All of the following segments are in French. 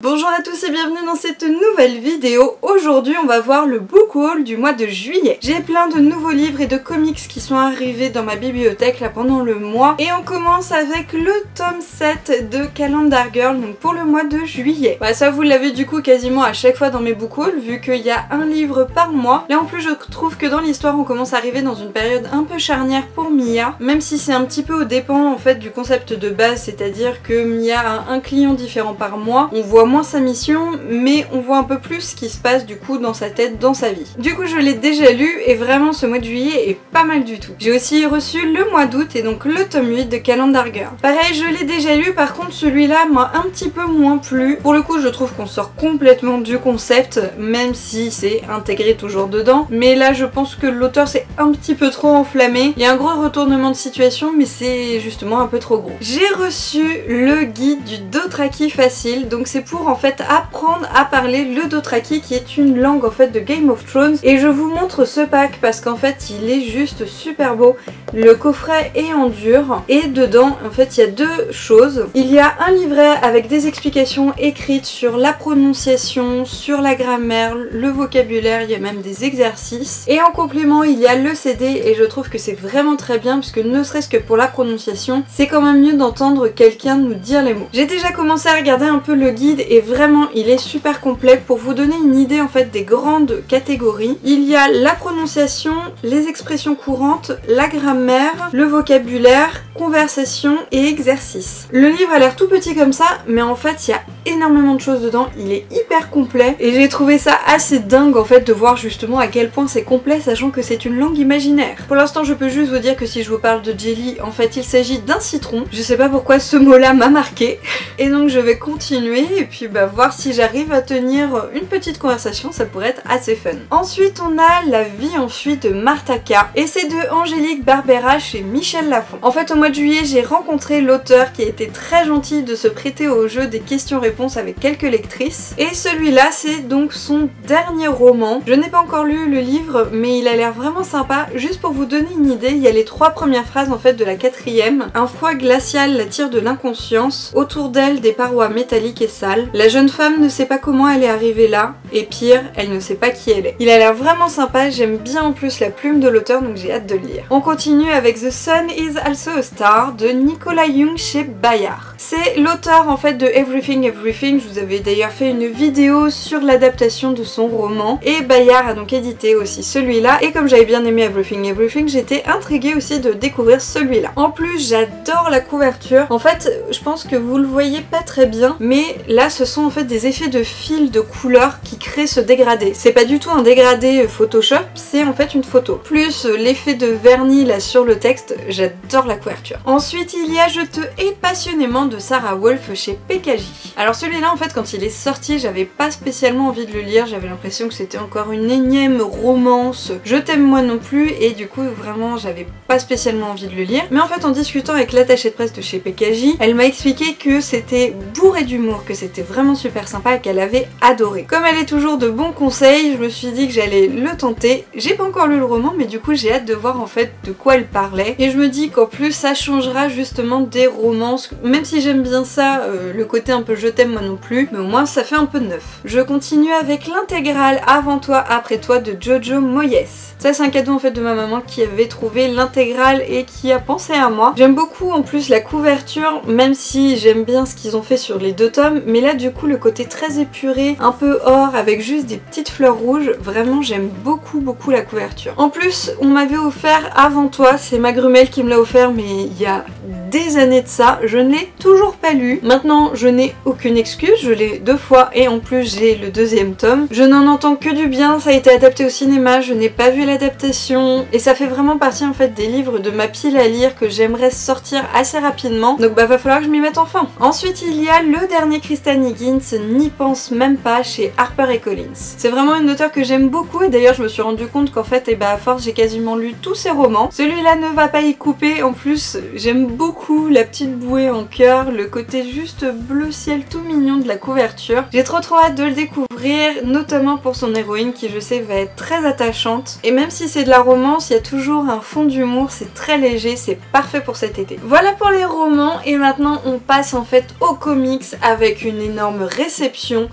Bonjour à tous et bienvenue dans cette nouvelle vidéo. Aujourd'hui on va voir le book haul du mois de juillet. J'ai plein de nouveaux livres et de comics qui sont arrivés dans ma bibliothèque là pendant le mois. Et on commence avec le tome 7 de Calendar Girl, donc pour le mois de juillet. Bah, ça vous l'avez du coup quasiment à chaque fois dans mes book hauls vu qu'il y a un livre par mois. Là en plus je trouve que dans l'histoire on commence à arriver dans une période un peu charnière pour Mia. Même si c'est un petit peu au dépend en fait du concept de base, c'est-à-dire que Mia a un client différent par mois. On voit moins sa mission, mais on voit un peu plus ce qui se passe du coup dans sa tête, dans sa vie. Du coup je l'ai déjà lu et vraiment ce mois de juillet est pas mal du tout. J'ai aussi reçu le mois d'août et donc le tome 8 de Calendar Girl. Pareil, je l'ai déjà lu, par contre celui-là m'a un petit peu moins plu. Pour le coup je trouve qu'on sort complètement du concept, même si c'est intégré toujours dedans. Mais là je pense que l'auteur s'est un petit peu trop enflammé. Il y a un gros retournement de situation, mais c'est justement un peu trop gros. J'ai reçu le guide du Dothraki facile, donc c'est pour en fait apprendre à parler le Dothraki qui est une langue en fait de Game of Thrones. Et je vous montre ce pack parce qu'en fait il est juste super beau. Le coffret est en dur et dedans en fait il y a deux choses. Il y a un livret avec des explications écrites sur la prononciation, sur la grammaire, le vocabulaire, il y a même des exercices. Et en complément il y a le CD et je trouve que c'est vraiment très bien parce que ne serait-ce que pour la prononciation, c'est quand même mieux d'entendre quelqu'un nous dire les mots. J'ai déjà commencé à regarder un peu le guide et vraiment il est super complet. Pour vous donner une idée en fait des grandes catégories, il y a la prononciation, les expressions courantes, la grammaire, le vocabulaire, conversation et exercice. Le livre a l'air tout petit comme ça, mais en fait il y a énormément de choses dedans, il est hyper complet et j'ai trouvé ça assez dingue en fait de voir justement à quel point c'est complet sachant que c'est une langue imaginaire. Pour l'instant je peux juste vous dire que si je vous parle de jelly, en fait il s'agit d'un citron. Je sais pas pourquoi ce mot là m'a marqué et donc je vais continuer et puis voir si j'arrive à tenir une petite conversation, ça pourrait être assez fun. Ensuite on a La vie en fuite de Martha K et c'est de Angélique Barbera chez Michel Lafon. En fait au mois de juillet j'ai rencontré l'auteur qui a été très gentil de se prêter au jeu des questions-réponses avec quelques lectrices et celui-là c'est donc son dernier roman. Je n'ai pas encore lu le livre mais il a l'air vraiment sympa. Juste pour vous donner une idée, il y a les trois premières phrases en fait de la quatrième. Un froid glacial la tire de l'inconscience, autour d'elle des parois métalliques et sales. La jeune femme ne sait pas comment elle est arrivée là, et pire, elle ne sait pas qui elle est. Il a l'air vraiment sympa, j'aime bien en plus la plume de l'auteur, donc j'ai hâte de le lire. On continue avec The Sun is Also a Star de Nicolas Young chez Bayard. C'est l'auteur en fait de Everything Everything, je vous avais d'ailleurs fait une vidéo sur l'adaptation de son roman, et Bayard a donc édité aussi celui-là, et comme j'avais bien aimé Everything Everything, j'étais intriguée aussi de découvrir celui-là. En plus, j'adore la couverture. En fait, je pense que vous le voyez pas très bien, mais là ce sont en fait des effets de fil de couleurs qui créent ce dégradé. C'est pas du tout un dégradé Photoshop, c'est en fait une photo. Plus l'effet de vernis là sur le texte, j'adore la couverture. Ensuite il y a Je te hais passionnément de Sarah Wolf chez PKJ. Alors celui-là en fait quand il est sorti j'avais pas spécialement envie de le lire, j'avais l'impression que c'était encore une énième romance, Je t'aime moi non plus, et du coup vraiment j'avais pas spécialement envie de le lire. Mais en fait en discutant avec l'attachée de presse de chez PKJ, elle m'a expliqué que c'était bourré d'humour, que c'était vraiment super sympa et qu'elle avait adoré. Comme elle est toujours de bons conseils, je me suis dit que j'allais le tenter. J'ai pas encore lu le roman mais du coup j'ai hâte de voir en fait de quoi elle parlait et je me dis qu'en plus ça changera justement des romances, même si j'aime bien ça, le côté un peu je t'aime moi non plus, mais au moins ça fait un peu neuf. Je continue avec l'intégrale Avant toi après toi de Jojo Moyes. Ça c'est un cadeau en fait de ma maman qui avait trouvé l'intégrale et qui a pensé à moi. J'aime beaucoup en plus la couverture, même si j'aime bien ce qu'ils ont fait sur les deux tomes, mais là du coup le côté très épuré, un peu or avec juste des petites fleurs rouges, vraiment j'aime beaucoup la couverture. En plus on m'avait offert Avant toi, c'est ma grumelle qui me l'a offert mais il y a des années de ça, je ne l'ai toujours pas lu. Maintenant je n'ai aucune excuse, je l'ai deux fois et en plus j'ai le deuxième tome. Je n'en entends que du bien, ça a été adapté au cinéma, je n'ai pas vu l'adaptation et ça fait vraiment partie en fait des livres de ma pile à lire que j'aimerais sortir assez rapidement, donc va falloir que je m'y mette enfin. Ensuite il y a le dernier Kristen Higgins, N'y pense même pas chez Harper & Collins. C'est vraiment une auteure que j'aime beaucoup et d'ailleurs je me suis rendu compte qu'en fait à force j'ai quasiment lu tous ses romans. Celui-là ne va pas y couper, en plus j'aime beaucoup beaucoup la petite bouée en cœur, le côté juste bleu ciel tout mignon de la couverture. J'ai trop hâte de le découvrir, notamment pour son héroïne qui je sais va être très attachante. Et même si c'est de la romance, il y a toujours un fond d'humour, c'est très léger, c'est parfait pour cet été. Voilà pour les romans et maintenant on passe en fait aux comics avec une énorme réception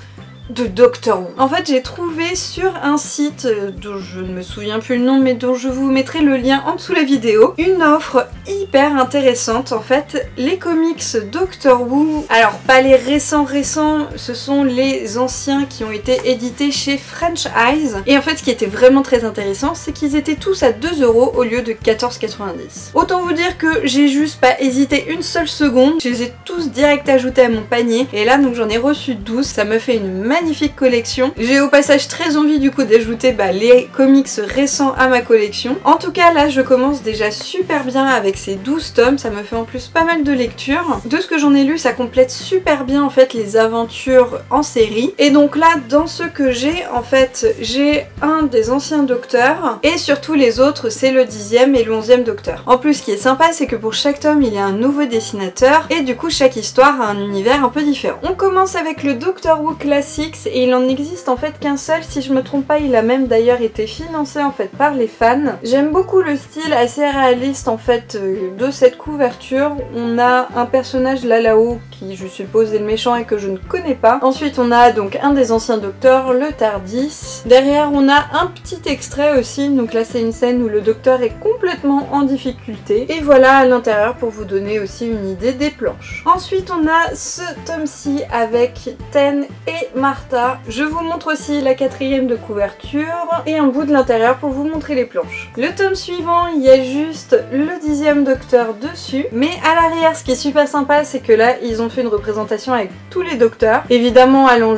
de Doctor Who. En fait j'ai trouvé sur un site dont je ne me souviens plus le nom mais dont je vous mettrai le lien en dessous la vidéo, une offre hyper intéressante. En fait les comics Doctor Who, alors pas les récents, ce sont les anciens qui ont été édités chez French Eyes, et en fait ce qui était vraiment très intéressant c'est qu'ils étaient tous à 2 € au lieu de 14,90. Autant vous dire que j'ai juste pas hésité une seule seconde, je les ai tous direct ajoutés à mon panier et là donc j'en ai reçu 12, ça me fait une magnifique collection. J'ai au passage très envie du coup d'ajouter les comics récents à ma collection. En tout cas là je commence déjà super bien avec ces 12 tomes, ça me fait en plus pas mal de lectures. De ce que j'en ai lu ça complète super bien en fait les aventures en série. Et donc là dans ce que j'ai en fait j'ai un des anciens docteurs et surtout les autres c'est le 10e et le 11e docteur. En plus ce qui est sympa c'est que pour chaque tome il y a un nouveau dessinateur et du coup chaque histoire a un univers un peu différent. On commence avec le Doctor Who classique et il en existe en fait qu'un seul, si je me trompe pas, il a même d'ailleurs été financé en fait par les fans. J'aime beaucoup le style assez réaliste en fait de cette couverture. On a un personnage là-haut qui je suppose est le méchant et que je ne connais pas. Ensuite on a donc un des anciens docteurs, le Tardis. Derrière on a un petit extrait aussi, donc là c'est une scène où le docteur est complètement en difficulté. Et voilà à l'intérieur pour vous donner aussi une idée des planches. Ensuite on a ce tome-ci avec Ten et Martha. Je vous montre aussi la 4e de couverture et un bout de l'intérieur pour vous montrer les planches. Le tome suivant, il y a juste le 10e docteur dessus, mais à l'arrière ce qui est super sympa c'est que là ils ont fait une représentation avec tous les docteurs, évidemment allant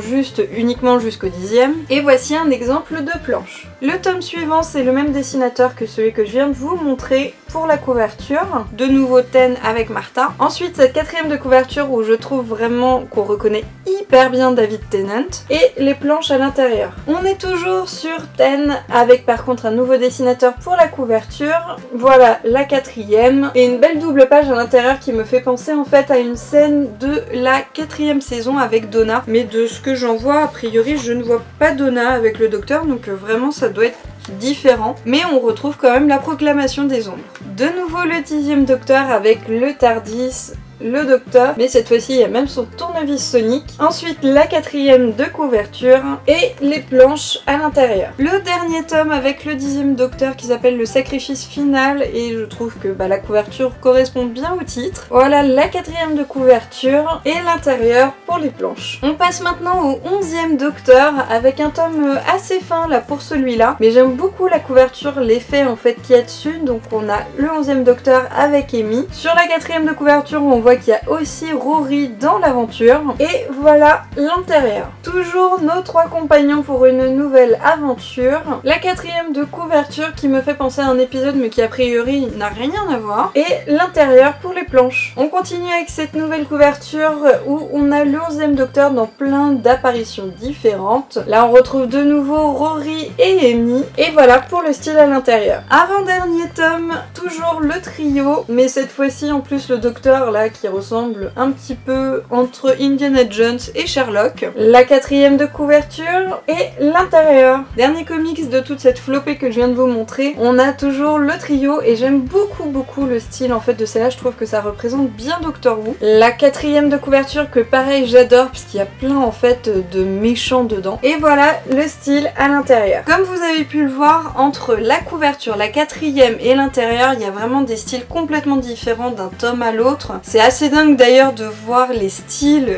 uniquement jusqu'au 10e, et voici un exemple de planche. Le tome suivant c'est le même dessinateur que celui que je viens de vous montrer pour la couverture, de nouveau Ten avec Martha. Ensuite cette 4e de couverture où je trouve vraiment qu'on reconnaît hyper bien David Tennant et les planches à l'intérieur. On est toujours sur Ten avec par contre un nouveau dessinateur pour la couverture. Voilà la 4e et une belle double page à l'intérieur qui me fait penser en fait à une scène de la 4e saison avec Donna, mais de ce que j'en vois a priori je ne vois pas Donna avec le docteur, donc vraiment ça doit être différent, mais on retrouve quand même la proclamation des ombres. De nouveau le 10e docteur avec le Tardis, le docteur, mais cette fois-ci il y a même son tournevis sonique. Ensuite la 4e de couverture et les planches à l'intérieur. Le dernier tome avec le 10e docteur qui s'appelle le sacrifice final et je trouve que la couverture correspond bien au titre. Voilà la 4e de couverture et l'intérieur pour les planches. On passe maintenant au 11e docteur avec un tome assez fin là pour celui-là, mais j'aime beaucoup la couverture, l'effet en fait qu'il y a dessus. Donc on a le 11e docteur avec Amy. Sur la 4e de couverture on voit qu'il y a aussi Rory dans l'aventure et voilà l'intérieur. Toujours nos 3 compagnons pour une nouvelle aventure. La 4e de couverture qui me fait penser à un épisode mais qui a priori n'a rien à voir, et l'intérieur pour les planches. On continue avec cette nouvelle couverture où on a le 11e docteur dans plein d'apparitions différentes. Là on retrouve de nouveau Rory et Amy et voilà pour le style à l'intérieur. Avant-dernier tome, toujours le trio, mais cette fois-ci en plus le docteur là qui ressemble un petit peu entre Indiana Jones et Sherlock. La 4e de couverture et l'intérieur. Dernier comics de toute cette flopée que je viens de vous montrer, on a toujours le trio et j'aime beaucoup le style en fait de celle-là, je trouve que ça représente bien Doctor Who. La 4e de couverture que pareil j'adore puisqu'il y a plein en fait de méchants dedans. Et voilà le style à l'intérieur. Comme vous avez pu le voir, entre la couverture, la 4e et l'intérieur, il y a vraiment des styles complètement différents d'un tome à l'autre. C'est assez dingue d'ailleurs de voir les styles,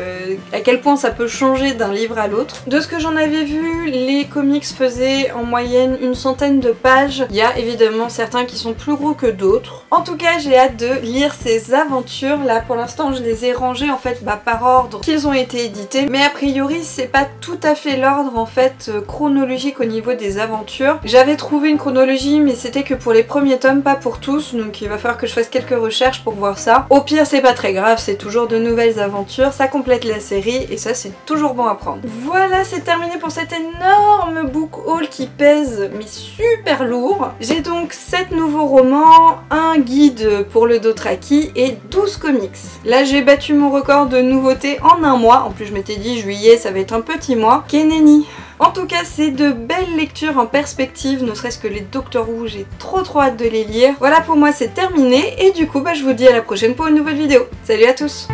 à quel point ça peut changer d'un livre à l'autre. De ce que j'en avais vu, les comics faisaient en moyenne une centaine de pages. Il y a évidemment certains qui sont plus gros que d'autres. En tout cas, j'ai hâte de lire ces aventures. Là, pour l'instant, je les ai rangées en fait par ordre qu'ils ont été édités. Mais a priori, c'est pas tout à fait l'ordre en fait chronologique au niveau des aventures. J'avais trouvé une chronologie, mais c'était que pour les premiers tomes, pas pour tous. Donc il va falloir que je fasse quelques recherches pour voir ça. Au pire, c'est pas très grave, c'est toujours de nouvelles aventures, ça complète la série et ça c'est toujours bon à prendre. Voilà, c'est terminé pour cet énorme book haul qui pèse mais super lourd. J'ai donc 7 nouveaux romans, un guide pour le Dothraki et 12 comics. Là j'ai battu mon record de nouveautés en un mois, en plus je m'étais dit juillet ça va être un petit mois. Keneni. En tout cas, c'est de belles lectures en perspective, ne serait-ce que les Doctor Who, j'ai trop hâte de les lire. Voilà, pour moi c'est terminé et du coup je vous dis à la prochaine pour une nouvelle vidéo. Salut à tous!